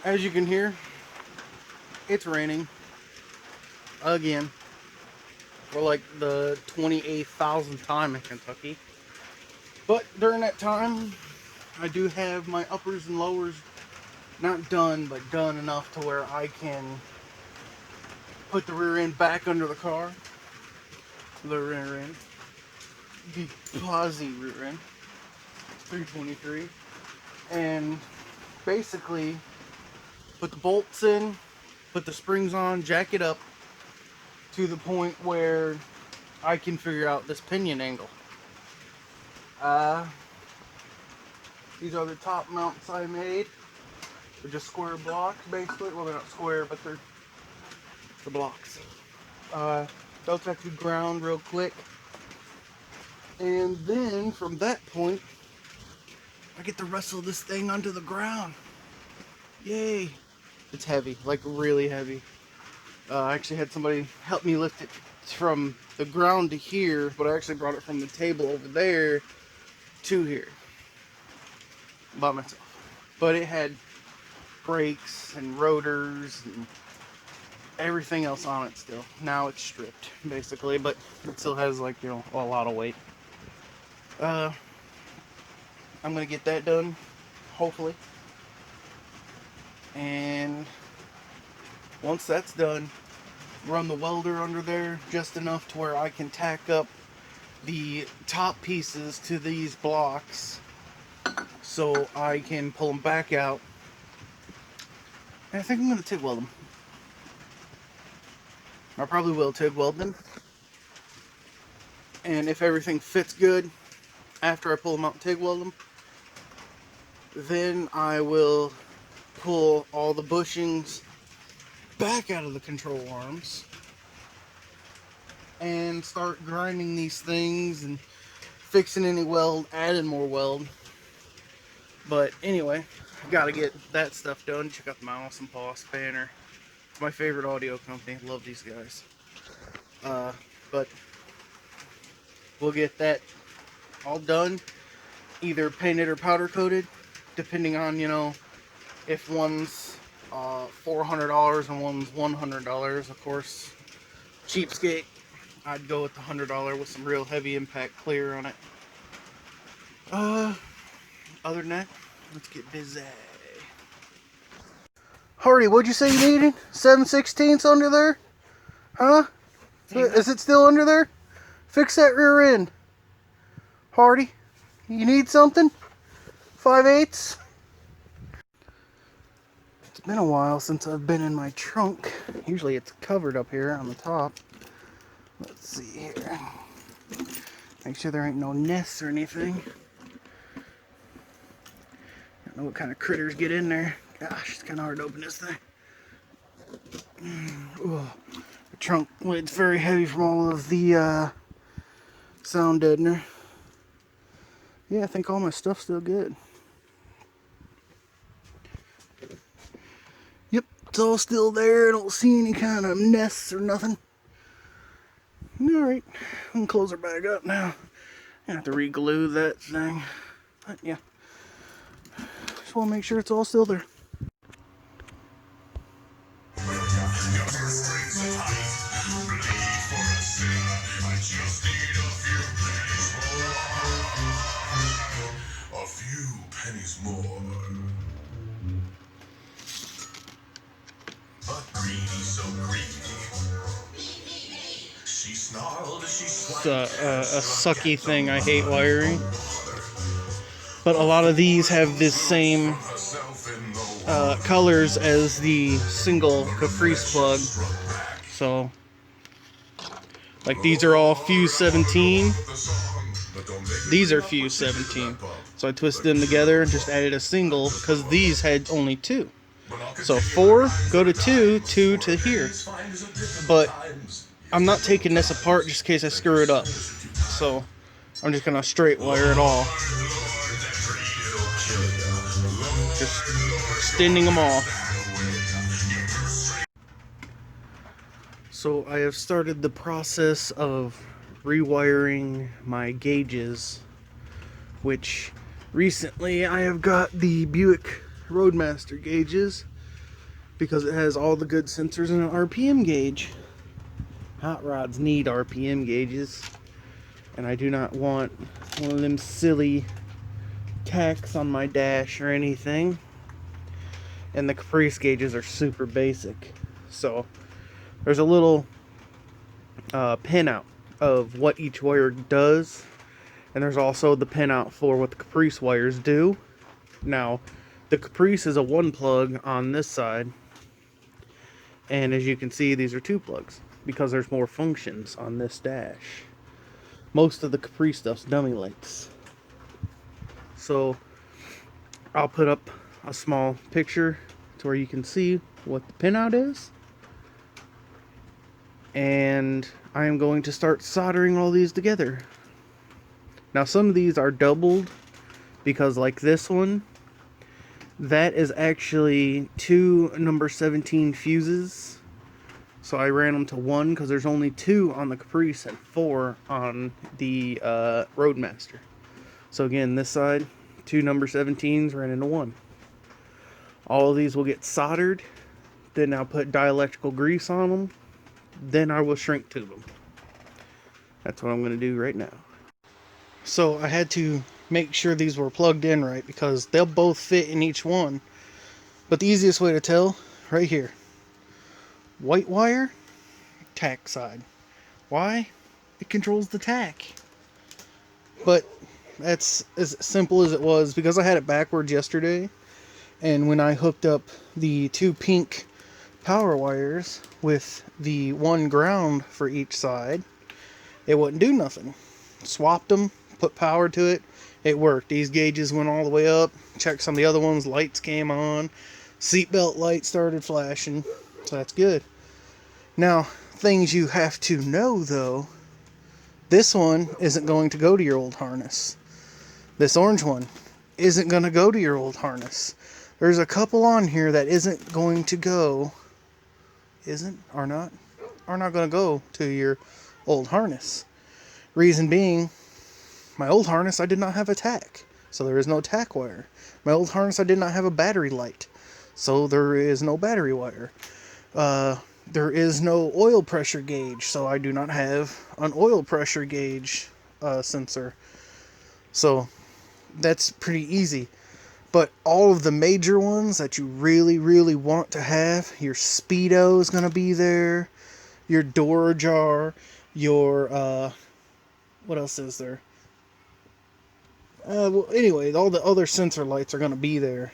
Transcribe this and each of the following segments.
As you can hear, it's raining again for like the 28,000th time in Kentucky. But during that time, I do have my uppers and lowers not done, but done enough to where I can put the rear end back under the car. The rear end, the Posse rear end, 323, and basically put the bolts in, put the springs on, jack it up to the point where I can figure out this pinion angle. These are the top mounts I made. They're just square blocks, basically. Well, they're not square, but they're the blocks. They'll take the ground real quick. And then, from that point, I get to wrestle this thing onto the ground. Yay! It's heavy, like really heavy. I actually had somebody help me lift it from the ground to here, but I actually brought it from the table over there to here by myself. But it had brakes and rotors and everything else on it still. Now it's stripped, basically, but it still has, like, you know, a lot of weight. I'm gonna get that done, hopefully. And once that's done, run the welder under there just enough to where I can tack up the top pieces to these blocks so I can pull them back out. And I think I'm going to TIG weld them. I probably will TIG weld them. And if everything fits good after I pull them out and TIG weld them, then I will pull all the bushings back out of the control arms and start grinding these things and fixing any weld, adding more weld. But anyway, gotta get that stuff done. Check out the Mouse and Paw Spanner. My favorite audio company. Love these guys. But we'll get that all done, either painted or powder coated, depending on, you know, if one's $400 and one's $100. Of course, cheapskate, I'd go with the $100 with some real heavy impact clear on it. Other than that, let's get busy. Hardy, what'd you say you needed? 7/16 under there? Huh? Is it still under there? Fix that rear end. Hardy, you need something? 5/8? It's been a while since I've been in my trunk. Usually it's covered up here on the top. Let's see here. Make sure there ain't no nests or anything. I don't know what kind of critters get in there. Gosh, it's kind of hard to open this thing. Ooh. The trunk lid's very heavy from all of the sound deadener. Yeah, I think all my stuff's still good. Yep, it's all still there. I don't see any kind of nests or nothing. Alright, we can close her back up now. I have to re-glue that thing. But yeah, just want to make sure it's all still there. A few pennies more. But greedy, so greedy. She snarled as she It's a sucky thing. I hate wiring. But a lot of these have this same colors as the single caprice plug. So, like, these are all fuse 17. These are fuse 17. So I twisted them together and just added a single because these had only 2. So 4 go to 2, 2 to here. But I'm not taking this apart just in case I screw it up. So I'm just gonna straight wire it all. Just extending them all. So I have started the process of rewiring my gauges, which recently I have got the Buick Roadmaster gauges, because it has all the good sensors and an RPM gauge. Hot rods need RPM gauges, and I do not want one of them silly tacks on my dash or anything. And the caprice gauges are super basic, so there's a little pinout of what each wire does, and there's also the pinout for what the caprice wires do. Now, the caprice is a 1 plug on this side, and as you can see, these are 2 plugs because there's more functions on this dash. Most of the caprice stuff's dummy lights. So I'll put up a small picture to where you can see what the pinout is, and I am going to start soldering all these together. Now, some of these are doubled because, like this one, that is actually 2 number 17 fuses. So I ran them to 1 because there's only 2 on the Caprice and 4 on the Roadmaster. So again, this side, 2 number 17s ran into 1. All of these will get soldered. Then I'll put dielectrical grease on them. Then I will shrink tube them. That's what I'm going to do right now. So I had to make sure these were plugged in right because they'll both fit in each one. But the easiest way to tell, right here. White wire, tack side. Why? It controls the tack. But that's as simple as it was because I had it backwards yesterday. And when I hooked up the 2 pink power wires with the 1 ground for each side, it wouldn't do nothing. Swapped them, put power to it, it worked. These gauges went all the way up. Checked some of the other ones, lights came on. Seatbelt light started flashing. So that's good. Now, things you have to know though, this one isn't going to go to your old harness. This orange one isn't going to go to your old harness. There's a couple on here that isn't going to go, are not going to go to your old harness. Reason being, my old harness, I did not have a tack, so there is no tack wire. My old harness, I did not have a battery light, so there is no battery wire. There is no oil pressure gauge, so I do not have an oil pressure gauge sensor. So that's pretty easy. But all of the major ones that you really, really want to have, your speedo is going to be there, your door jar, your, what else is there? Well, anyway, all the other sensor lights are going to be there.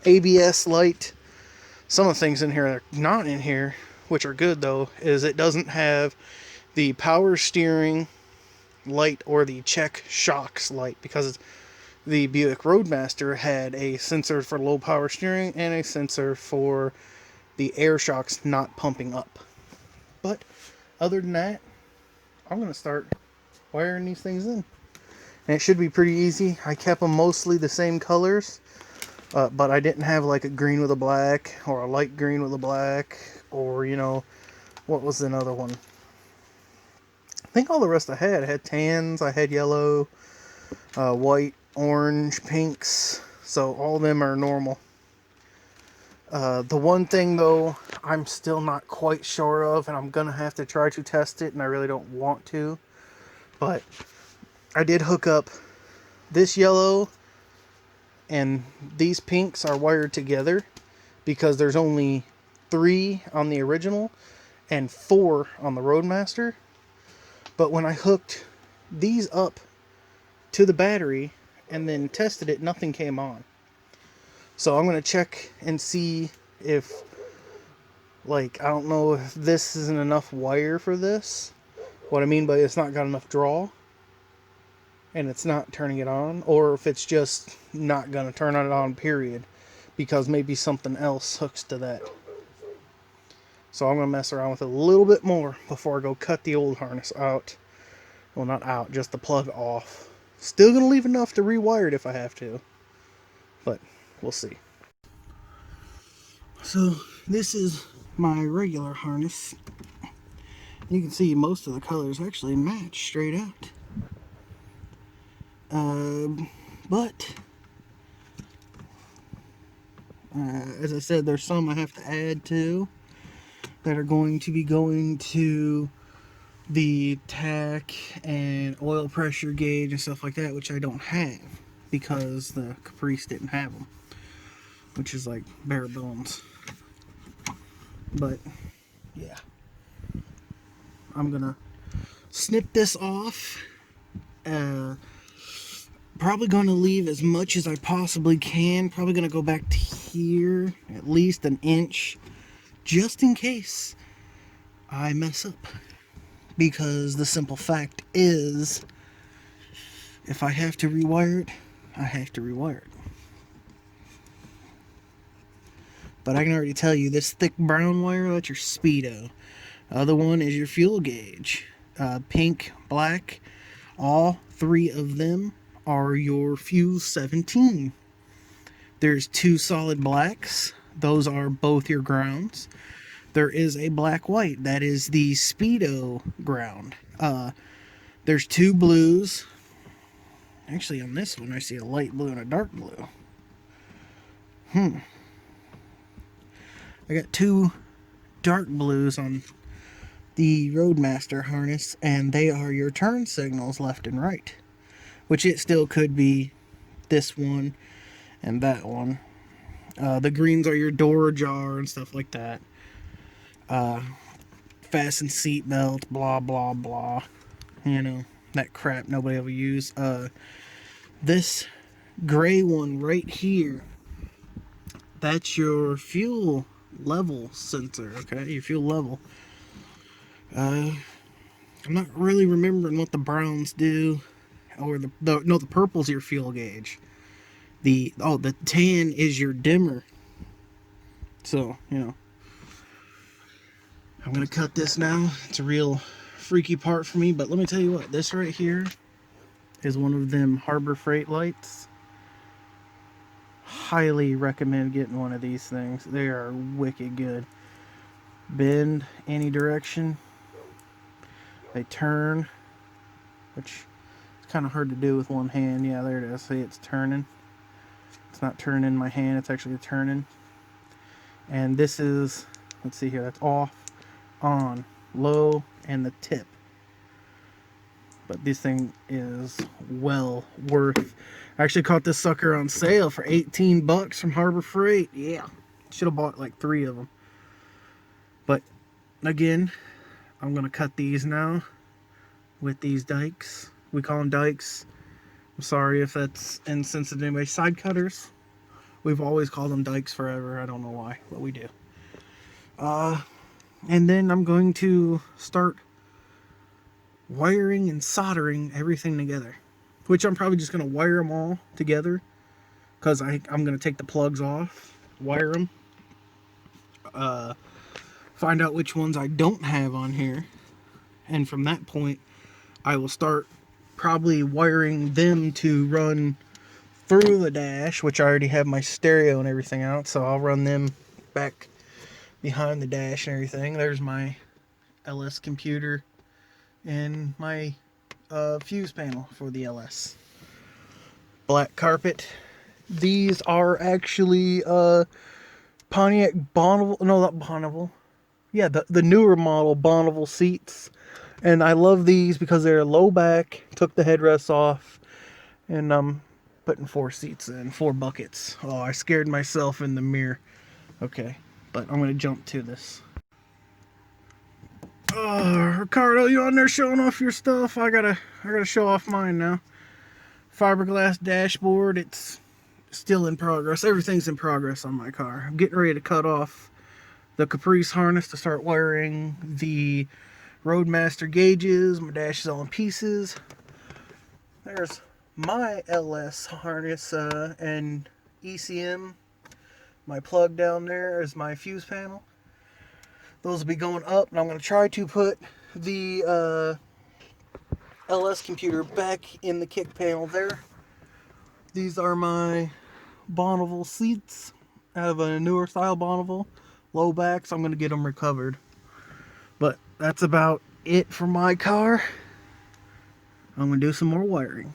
ABS light. Some of the things in here that are not in here, which are good though, is it doesn't have the power steering light or the check shocks light because the Buick Roadmaster had a sensor for low power steering and a sensor for the air shocks not pumping up. But other than that, I'm going to start wiring these things in. And it should be pretty easy. I kept them mostly the same colors, but I didn't have like a green with a black or a light green with a black or, you know, what was another one? I think all the rest I had tans, I had yellow, white, orange, pinks, so all of them are normal. The one thing though I'm still not quite sure of, and I'm gonna have to try to test it, and I really don't want to, but I did hook up this yellow and these pinks are wired together because there's only 3 on the original and 4 on the Roadmaster. But when I hooked these up to the battery and then tested it, nothing came on. So I'm going to check and see if, like, I don't know if this isn't enough wire for this. What I mean by it's not got enough draw and it's not turning it on, or if it's just not going to turn it on, period, because maybe something else hooks to that. So I'm going to mess around with it a little bit more before I go cut the old harness out. Well, not out, just the plug off. Still going to leave enough to rewire it if I have to. But we'll see. So this is my regular harness. You can see most of the colors actually match straight out. But As I said, there's some I have to add to that are going to be going to the tack and oil pressure gauge and stuff like that, which I don't have because the Caprice didn't have them, which is like bare bones. But yeah, I'm gonna snip this off. Probably gonna leave as much as I possibly can. Probably gonna go back to here at least an inch, just in case I mess up. Because the simple fact is, if I have to rewire it, I have to rewire it. But I can already tell you, this thick brown wire, that's your speedo. Other one is your fuel gauge. Pink, black, all three of them are your fuse 17. There's two solid blacks. Those are both your grounds. There is a black white. That is the speedo ground. There's two blues. Actually, on this one, I see a light blue and a dark blue. I got two dark blues on the Roadmaster harness, and they are your turn signals left and right. Which it still could be this one and that one. The greens are your door ajar and stuff like that. Fasten seatbelt, blah, blah, blah. You know, that crap nobody ever use. This gray one right here, that's your fuel level sensor, okay? Your fuel level. I'm not really remembering what the browns do. Or the purple's your fuel gauge. The tan is your dimmer. So, you know. I'm gonna cut this now. It's a real freaky part for me, but let me tell you what, this right here is one of them Harbor Freight lights. Highly recommend getting one of these things. They are wicked good. Bend any direction. They turn, which kind of hard to do with one hand. Yeah, there it is. See, it's turning. It's not turning in my hand, it's actually turning. And this is, let's see here, that's off, on, low, and the tip. But this thing is well worth. I actually caught this sucker on sale for 18 bucks from Harbor Freight. Yeah, should have bought like 3 of them. But again, I'm gonna cut these now with these dikes. We call them dikes. I'm sorry if that's insensitive to anybody. Side cutters. We've always called them dikes forever. I don't know why, but we do. And then I'm going to start wiring and soldering everything together. Which I'm probably just going to wire them all together. Because I'm going to take the plugs off, wire them. Find out which ones I don't have on here. And from that point, I will start probably wiring them to run through the dash, which I already have my stereo and everything out, so I'll run them back behind the dash and everything. There's my LS computer and my fuse panel for the LS. Black carpet. These are actually Pontiac Bonneville, no, not Bonneville. Yeah, the newer model Bonneville seats. And I love these because they're low back, took the headrests off, and I'm putting 4 seats in, 4 buckets. Oh, I scared myself in the mirror. Okay, but I'm going to jump to this. Oh, Ricardo, you on there showing off your stuff? I gotta show off mine now. Fiberglass dashboard, it's still in progress. Everything's in progress on my car. I'm getting ready to cut off the Caprice harness to start wiring the Roadmaster gauges. My dash is all in pieces. There's my LS harness and ECM. My plug down there is my fuse panel. Those will be going up, and I'm going to try to put the LS computer back in the kick panel there. These are my Bonneville seats. I have a newer style Bonneville. Low back, so I'm going to get them recovered. But that's about it for my car. I'm going to do some more wiring.